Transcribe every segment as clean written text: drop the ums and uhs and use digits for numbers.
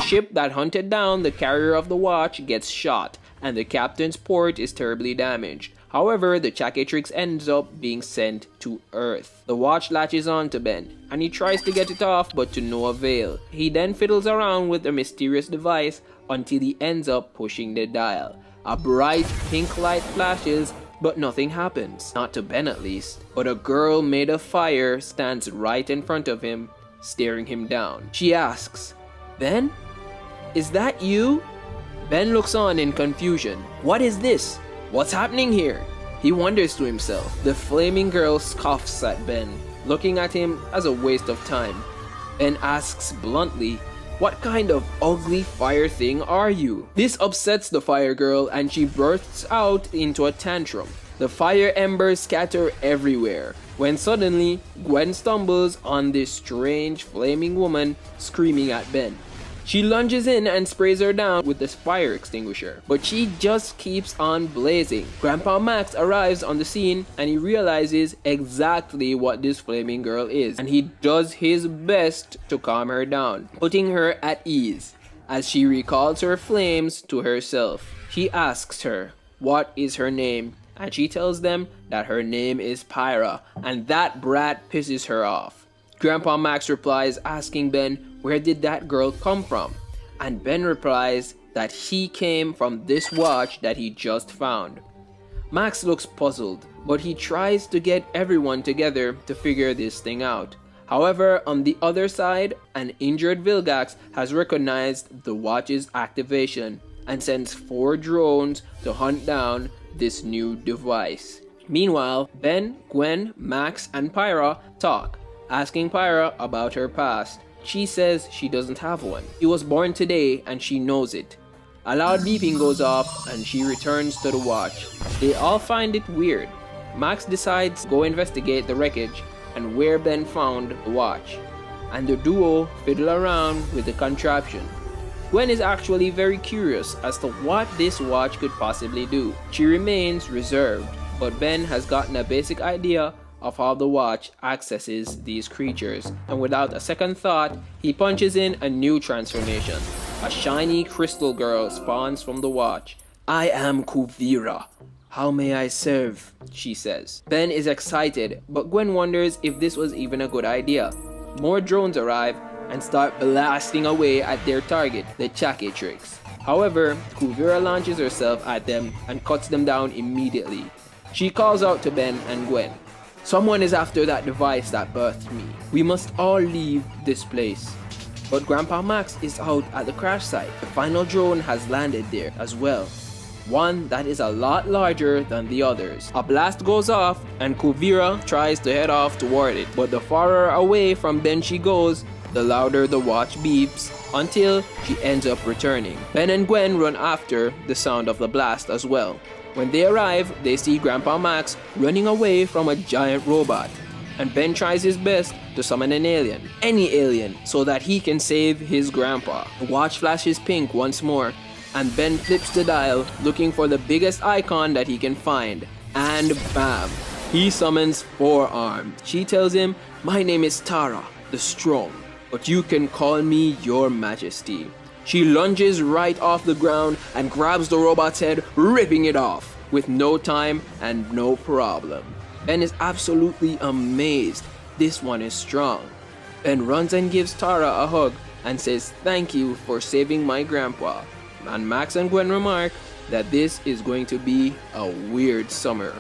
The ship that hunted down the carrier of the watch gets shot, and the captain's port is terribly damaged. However, the chaquetrix ends up being sent to Earth. The watch latches on to Ben, and he tries to get it off, but to no avail. He then fiddles around with the mysterious device until he ends up pushing the dial. A bright pink light flashes, but nothing happens. Not to Ben at least. But a girl made of fire stands right in front of him, staring him down. She asks, "Ben? Is that you?" Ben looks on in confusion. What is this? What's happening here? He wonders to himself. The flaming girl scoffs at Ben, looking at him as a waste of time. Ben asks bluntly, "What kind of ugly fire thing are you?" This upsets the fire girl and she bursts out into a tantrum. The fire embers scatter everywhere, when suddenly Gwen stumbles on this strange flaming woman screaming at Ben. She lunges in and sprays her down with the fire extinguisher, but she just keeps on blazing. Grandpa Max arrives on the scene and he realizes exactly what this flaming girl is, and he does his best to calm her down, putting her at ease. As she recalls her flames to herself, he asks her what is her name, and she tells them that her name is Pyra, and that brat pisses her off. Grandpa Max replies asking Ben, where did that girl come from? And Ben replies that he came from this watch that he just found. Max looks puzzled, but he tries to get everyone together to figure this thing out. However, on the other side, an injured Vilgax has recognized the watch's activation and sends 4 drones to hunt down this new device. Meanwhile, Ben, Gwen, Max, and Pyra talk, asking Pyra about her past. She says she doesn't have one. She was born today and she knows it. A loud beeping goes off and she returns to the watch. They all find it weird. Max decides to go investigate the wreckage and where Ben found the watch, and the duo fiddle around with the contraption. Gwen is actually very curious as to what this watch could possibly do. She remains reserved, but Ben has gotten a basic idea of how the watch accesses these creatures, and without a second thought, he punches in a new transformation. A shiny crystal girl spawns from the watch. "I am Kuvira. How may I serve?" she says. Ben is excited, but Gwen wonders if this was even a good idea. More drones arrive and start blasting away at their target, the chaquetrix. However, Kuvira launches herself at them and cuts them down immediately. She calls out to Ben and Gwen. "Someone is after that device that birthed me. We must all leave this place." But Grandpa Max is out at the crash site. The final drone has landed there as well. One that is a lot larger than the others. A blast goes off and Kuvira tries to head off toward it, but the farther away from Ben she goes, the louder the watch beeps until she ends up returning. Ben and Gwen run after the sound of the blast as well. When they arrive, they see Grandpa Max running away from a giant robot, and Ben tries his best to summon an alien, any alien, so that he can save his grandpa. The watch flashes pink once more, and Ben flips the dial looking for the biggest icon that he can find, and bam! He summons 4 arms. She tells him, "My name is Tara, the Strong, but you can call me Your Majesty." She lunges right off the ground and grabs the robot's head, ripping it off with no time and no problem. Ben is absolutely amazed. This one is strong. Ben runs and gives Tara a hug and says thank you for saving my grandpa. And Max and Gwen remark that this is going to be a weird summer.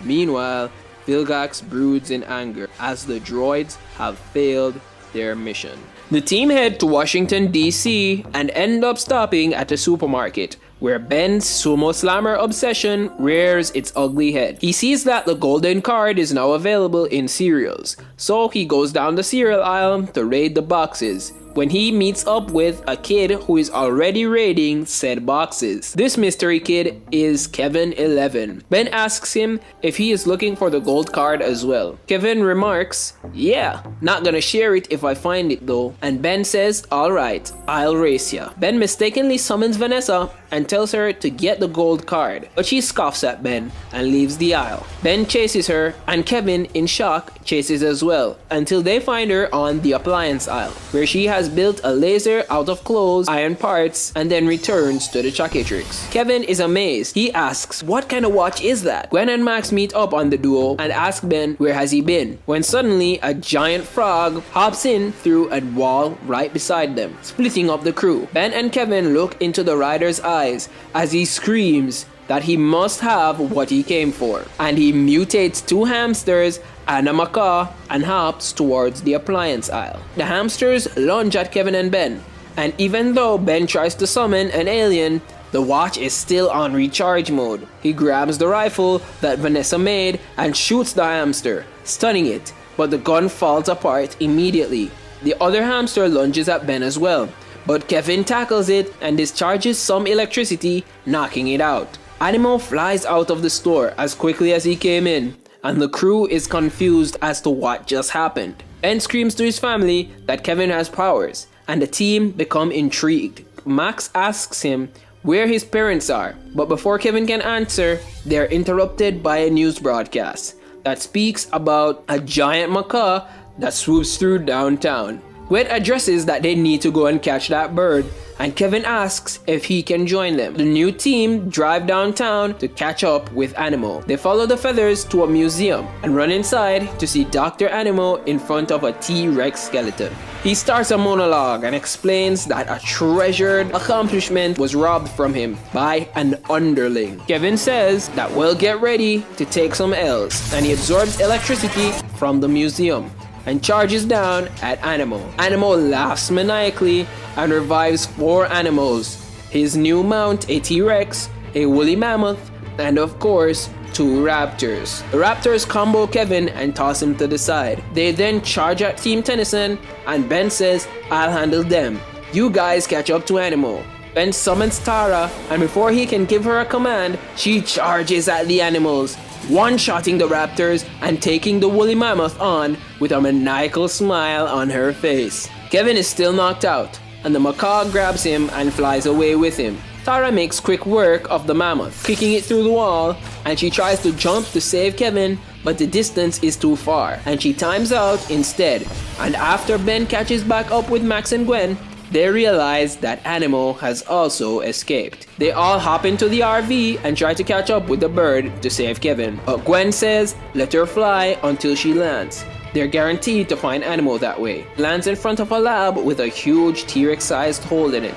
Meanwhile, Vilgax broods in anger as the droids have failed their mission. The team head to Washington, D.C. and end up stopping at a supermarket where Ben's sumo slammer obsession rears its ugly head. He sees that the golden card is now available in cereals, so he goes down the cereal aisle to raid the boxes, when he meets up with a kid who is already raiding said boxes. This mystery kid is Kevin 11. Ben asks him if he is looking for the gold card as well. Kevin remarks, "Yeah, not gonna share it if I find it though." And Ben says, "Alright, I'll race ya." Ben mistakenly summons Vanessa and tells her to get the gold card, but she scoffs at Ben and leaves the aisle. Ben chases her, and Kevin, in shock, chases as well, until they find her on the appliance aisle, where she has built a laser out of clothes, iron parts, and then returns to the chaquetrix. Kevin is amazed. He asks, what kind of watch is that? Gwen and Max meet up on the duo and ask Ben where has he been, when suddenly a giant frog hops in through a wall right beside them, splitting up the crew. Ben and Kevin look into the rider's eyes as he screams that he must have what he came for, and he mutates 2 hamsters and a macaw and hops towards the appliance aisle. The hamsters lunge at Kevin and Ben, and even though Ben tries to summon an alien, the watch is still on recharge mode. He grabs the rifle that Vanessa made and shoots the hamster, stunning it, but the gun falls apart immediately. The other hamster lunges at Ben as well, but Kevin tackles it and discharges some electricity, knocking it out. Animo flies out of the store as quickly as he came in, and the crew is confused as to what just happened. Ben screams to his family that Kevin has powers, and the team become intrigued. Max asks him where his parents are, but before Kevin can answer, they are interrupted by a news broadcast that speaks about a giant macaw that swoops through downtown. Gwen addresses that they need to go and catch that bird, and Kevin asks if he can join them. The new team drive downtown to catch up with Animo. They follow the feathers to a museum and run inside to see Dr. Animo in front of a T-Rex skeleton. He starts a monologue and explains that a treasured accomplishment was robbed from him by an underling. Kevin says that we'll get ready to take some L's, and he absorbs electricity from the museum and charges down at Animo. Animo laughs maniacally and revives 4 animals: his new mount, a T-Rex, a woolly mammoth, and of course, 2 raptors. The raptors combo Kevin and toss him to the side. They then charge at Team Tennyson, and Ben says, I'll handle them. You guys catch up to Animo. Ben summons Tara, and before he can give her a command, she charges at the animals, one-shotting the raptors and taking the woolly mammoth on with a maniacal smile on her face. Kevin is still knocked out, and the macaw grabs him and flies away with him. Tara makes quick work of the mammoth, kicking it through the wall, and she tries to jump to save Kevin, but the distance is too far, and she times out instead. And after Ben catches back up with Max and Gwen, they realize that Animo has also escaped. They all hop into the RV and try to catch up with the bird to save Kevin, but Gwen says let her fly until she lands. They're guaranteed to find Animo that way. Lands in front of a lab with a huge T-Rex sized hole in it.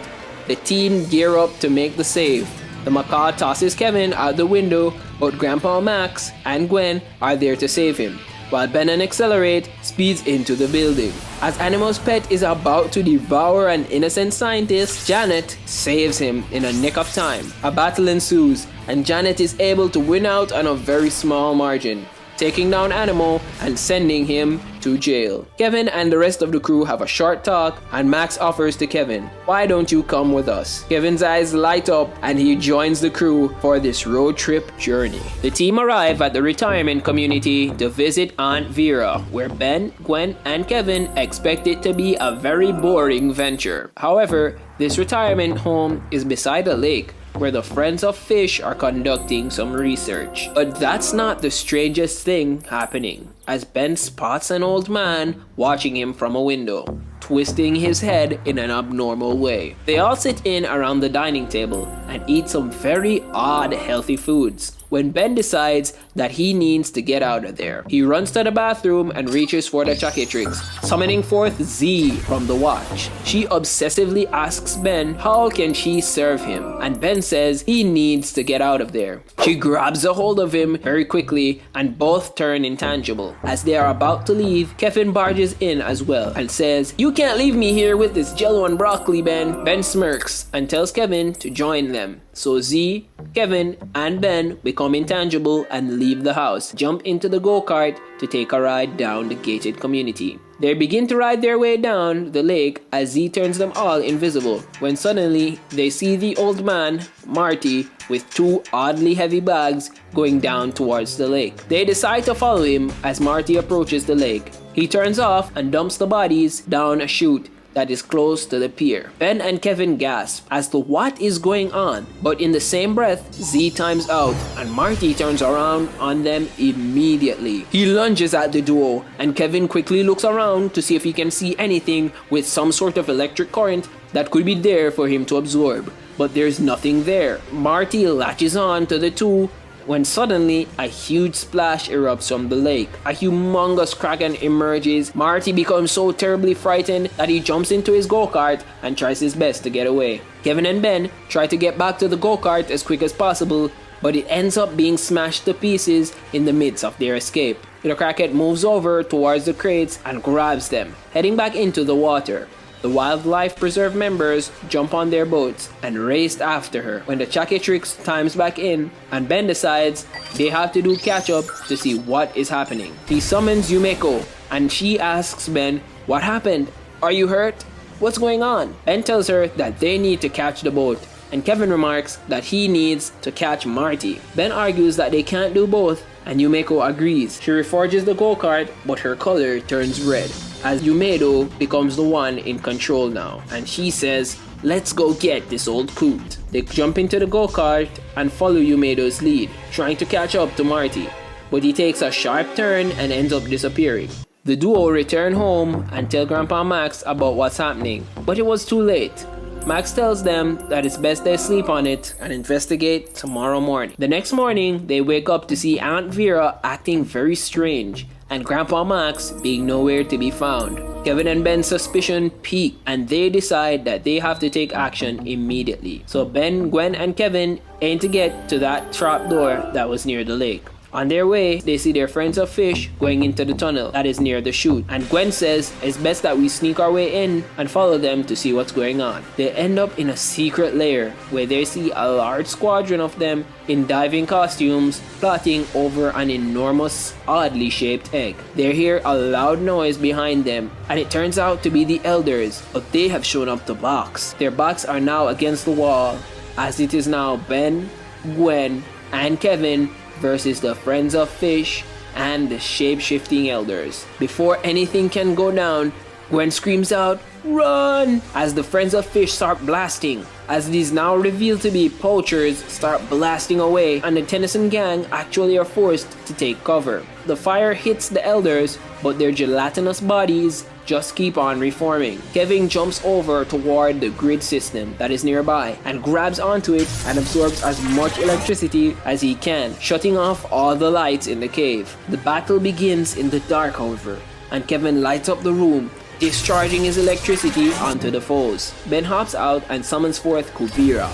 The team gear up to make the save. The macaw tosses Kevin out the window, but Grandpa Max and Gwen are there to save him, while Ben and Accelerate speeds into the building. As Animo's pet is about to devour an innocent scientist, Janet saves him in a nick of time. A battle ensues, and Janet is able to win out on a very small margin, taking down Animo and sending him to jail. Kevin and the rest of the crew have a short talk, and Max offers to Kevin, why don't you come with us? Kevin's eyes light up and he joins the crew for this road trip journey. The team arrive at the retirement community to visit Aunt Vera, where Ben, Gwen, and Kevin expect it to be a very boring venture. However, this retirement home is beside a lake where the Friends of Fish are conducting some research. But that's not the strangest thing happening, as Ben spots an old man watching him from a window, twisting his head in an abnormal way. They all sit in around the dining table and eat some very odd healthy foods, when Ben decides that he needs to get out of there. He runs to the bathroom and reaches for the chaquetrix, summoning forth Z from the watch. She obsessively asks Ben how can she serve him, and Ben says he needs to get out of there. She grabs a hold of him very quickly and both turn intangible. As they are about to leave, Kevin barges in as well and says, you can't leave me here with this jello and broccoli, Ben. Ben smirks and tells Kevin to join them. So Z, Kevin, and Ben become intangible and leave the house, jump into the go-kart to take a ride down the gated community. They begin to ride their way down the lake as Z turns them all invisible, when suddenly they see the old man, Marty, with 2 oddly heavy bags going down towards the lake. They decide to follow him as Marty approaches the lake. He turns off and dumps the bodies down a chute that is close to the pier. Ben and Kevin gasp as to what is going on, but in the same breath, Z times out and Marty turns around on them immediately. He lunges at the duo and Kevin quickly looks around to see if he can see anything with some sort of electric current that could be there for him to absorb, but there's nothing there. Marty latches on to the two when suddenly a huge splash erupts from the lake. A humongous kraken emerges. Marty becomes so terribly frightened that he jumps into his go-kart and tries his best to get away. Kevin and Ben try to get back to the go-kart as quick as possible, but it ends up being smashed to pieces in the midst of their escape. The kraken moves over towards the crates and grabs them, heading back into the water. The Wildlife Preserve members jump on their boats and race after her when the chaquetrix times back in and Ben decides they have to do catch up to see what is happening. He summons Yumeko and she asks Ben, "What happened? Are you hurt? What's going on?" Ben tells her that they need to catch the boat and Kevin remarks that he needs to catch Marty. Ben argues that they can't do both and Yumeko agrees. She reforges the go-kart but her color turns red, as Yumedo becomes the one in control now, and she says, "Let's go get this old coot." They jump into the go-kart and follow Yumedo's lead, trying to catch up to Marty, but he takes a sharp turn and ends up disappearing. The duo return home and tell Grandpa Max about what's happening, but it was too late. Max tells them that it's best they sleep on it and investigate tomorrow morning. The next morning, they wake up to see Aunt Vera acting very strange and Grandpa Max being nowhere to be found. Kevin and Ben's suspicion peak and they decide that they have to take action immediately. So Ben, Gwen, and Kevin aim to get to that trap door that was near the lake. On their way, they see their friends of fish going into the tunnel that is near the chute, and Gwen says it's best that we sneak our way in and follow them to see what's going on. They end up in a secret lair where they see a large squadron of them in diving costumes plotting over an enormous, oddly shaped egg. They hear a loud noise behind them and it turns out to be the elders, but they have shown up to box. Their backs are now against the wall as it is now Ben, Gwen, and Kevin versus the Friends of Fish and the shape-shifting elders. Before anything can go down, Gwen screams out, "Run!" as the Friends of Fish start blasting. As it is now revealed to be poachers start blasting away and the Tennyson gang actually are forced to take cover. The fire hits the elders, but their gelatinous bodies just keep on reforming. Kevin jumps over toward the grid system that is nearby and grabs onto it and absorbs as much electricity as he can, shutting off all the lights in the cave. The battle begins in the dark, however, and Kevin lights up the room, discharging his electricity onto the foes. Ben hops out and summons forth Kuvira.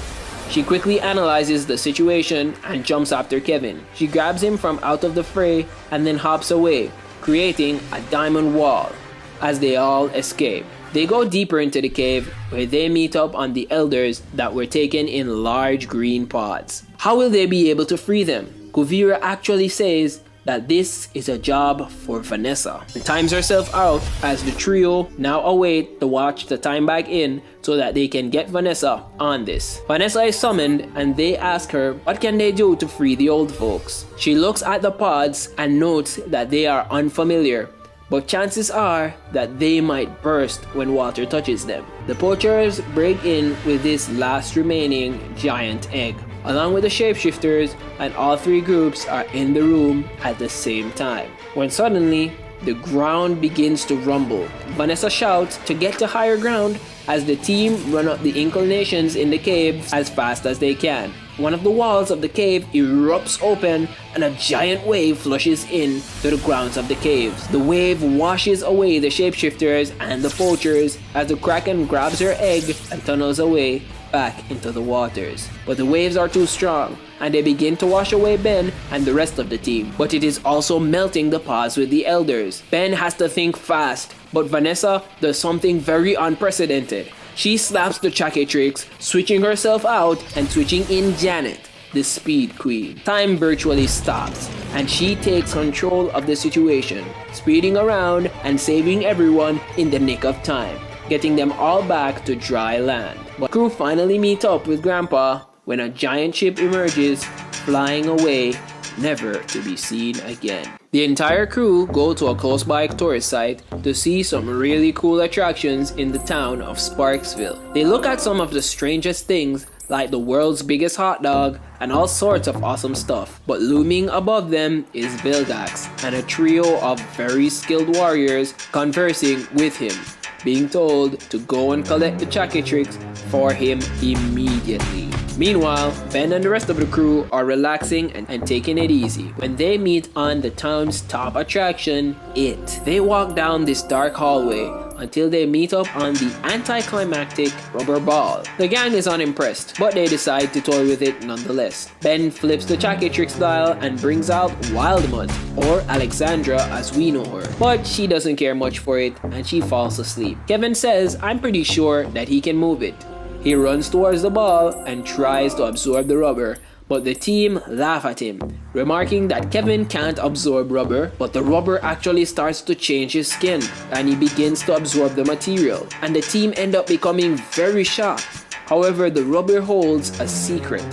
She quickly analyzes the situation and jumps after Kevin. She grabs him from out of the fray and then hops away, creating a diamond wall as they all escape. They go deeper into the cave where they meet up on the elders that were taken in large green pods. How will they be able to free them? Kuvira actually says that this is a job for Vanessa and times herself out as the trio now await the watch to time back in so that they can get Vanessa on this. Vanessa is summoned and they ask her what can they do to free the old folks. She looks at the pods and notes that they are unfamiliar, but chances are that they might burst when water touches them. The poachers break in with this last remaining giant egg, along with the shapeshifters, and all three groups are in the room at the same time. When suddenly, the ground begins to rumble. Vanessa shouts to get to higher ground as the team run up the inclinations in the cave as fast as they can. One of the walls of the cave erupts open and a giant wave flushes in to the grounds of the caves. The wave washes away the shapeshifters and the poachers as the kraken grabs her egg and tunnels away back into the waters. But the waves are too strong and they begin to wash away Ben and the rest of the team. But it is also melting the pods with the elders. Ben has to think fast, but Vanessa does something very unprecedented. She slaps the chaquetrix, switching herself out and switching in Janet, the speed queen. Time virtually stops and she takes control of the situation, speeding around and saving everyone in the nick of time, getting them all back to dry land. But crew finally meet up with Grandpa when a giant ship emerges, flying away never to be seen again. The entire crew go to a close by tourist site to see some really cool attractions in the town of Sparksville. They look at some of the strangest things like the world's biggest hot dog and all sorts of awesome stuff. But looming above them is Vilgax and a trio of very skilled warriors conversing with him, being told to go and collect the chaquetrix for him immediately. Meanwhile, Ben and the rest of the crew are relaxing and taking it easy when they meet on the town's top attraction, It. They walk down this dark hallway until they meet up on the anticlimactic rubber ball. The gang is unimpressed, but they decide to toy with it nonetheless. Ben flips the chaquetrix dial and brings out Wildmutt, or Alexandra as we know her, but she doesn't care much for it and she falls asleep. Kevin says, "I'm pretty sure that he can move it." He runs towards the ball and tries to absorb the rubber, but the team laugh at him, remarking that Kevin can't absorb rubber, but the rubber actually starts to change his skin and he begins to absorb the material, and the team end up becoming very shocked. However, the rubber holds a secret,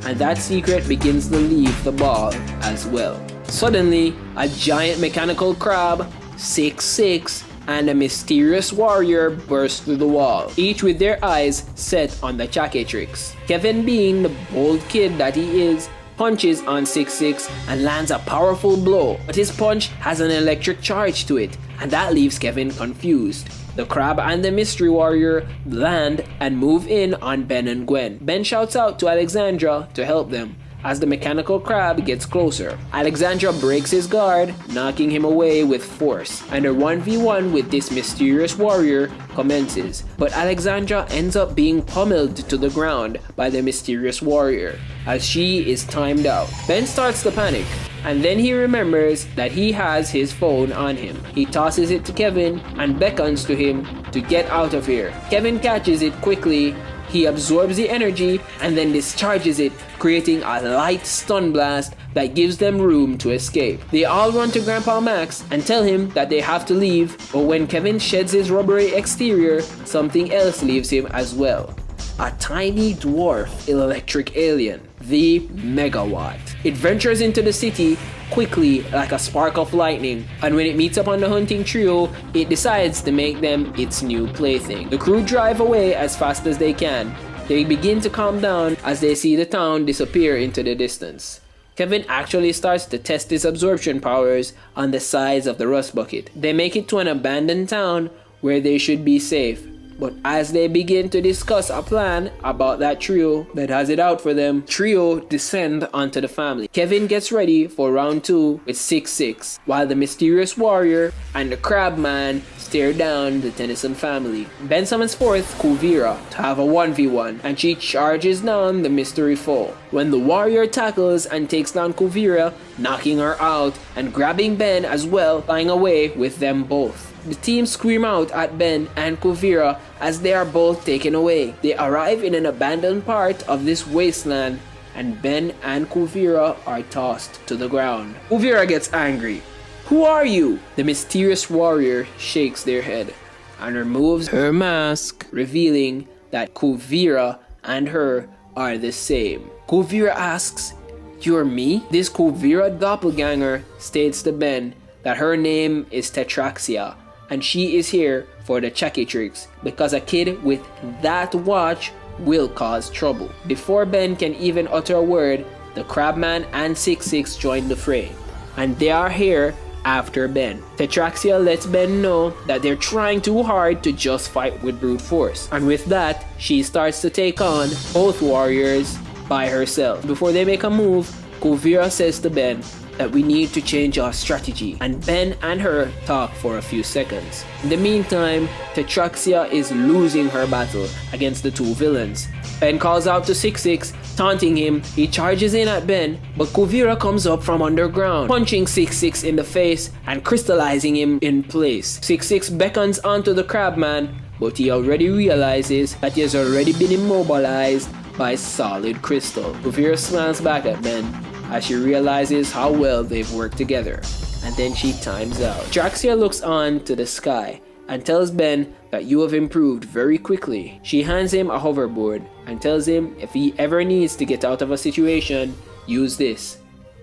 and that secret begins to leave the ball as well. Suddenly, a giant mechanical crab, 6'6", and a mysterious warrior burst through the wall, each with their eyes set on the chaquetrix. Kevin, being the bold kid that he is, punches on 6'6" and lands a powerful blow, but his punch has an electric charge to it, and that leaves Kevin confused. The crab and the mystery warrior land and move in on Ben and Gwen. Ben shouts out to Alexandra to help them as the mechanical crab gets closer. Alexandra breaks his guard, knocking him away with force, and a 1v1 with this mysterious warrior commences, but Alexandra ends up being pummeled to the ground by the mysterious warrior as she is timed out. Ben starts to panic, and then he remembers that he has his phone on him. He tosses it to Kevin and beckons to him to get out of here. Kevin catches it quickly. He absorbs the energy and then discharges it, creating a light stun blast that gives them room to escape. They all run to Grandpa Max and tell him that they have to leave, but when Kevin sheds his rubbery exterior, something else leaves him as well. A tiny dwarf electric alien, the Megawatt. It ventures into the city quickly like a spark of lightning, and when it meets up on the hunting trio, it decides to make them its new plaything. The crew drive away as fast as they can. They begin to calm down as they see the town disappear into the distance. Kevin actually starts to test his absorption powers on the sides of the rust bucket. They make it to an abandoned town where they should be safe. But as they begin to discuss a plan about that trio that has it out for them, trio descend onto the family. Kevin gets ready for round 2 with 6'6", while the mysterious warrior and the crab man stare down the Tennyson family. Ben summons forth Kuvira to have a 1v1, and she charges down the mystery foe. When the warrior tackles and takes down Kuvira, knocking her out and grabbing Ben as well, flying away with them both. The team scream out at Ben and Kuvira as they are both taken away. They arrive in an abandoned part of this wasteland, and Ben and Kuvira are tossed to the ground. Kuvira gets angry. "Who are you?" The mysterious warrior shakes their head and removes her mask, revealing that Kuvira and her are the same. Kuvira asks, "You're me?" This Kuvira doppelganger states to Ben that her name is Tetraxia, and she is here for the chaquetrix because a kid with that watch will cause trouble. Before Ben can even utter a word, the Crabman and 6'6" join the fray, and they are here after Ben. Tetraxia lets Ben know that they're trying too hard to just fight with brute force, and with that, she starts to take on both warriors by herself. Before they make a move, Kuvira says to Ben that we need to change our strategy, and Ben and her talk for a few seconds. In the meantime, Tetraxia is losing her battle against the two villains. Ben calls out to 6'6", taunting him. He charges in at Ben, but Kuvira comes up from underground, punching 6'6" in the face and crystallizing him in place. 6'6" beckons onto the Crabman, but he already realizes that he has already been immobilized by solid crystal. Kuvira smiles back at Ben as she realizes how well they've worked together, and then she times out. Tetraxia looks on to the sky and tells Ben that you have improved very quickly. She hands him a hoverboard and tells him if he ever needs to get out of a situation, use this.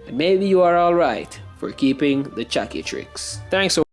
and maybe you are alright for keeping the chaquetrix. Thanks for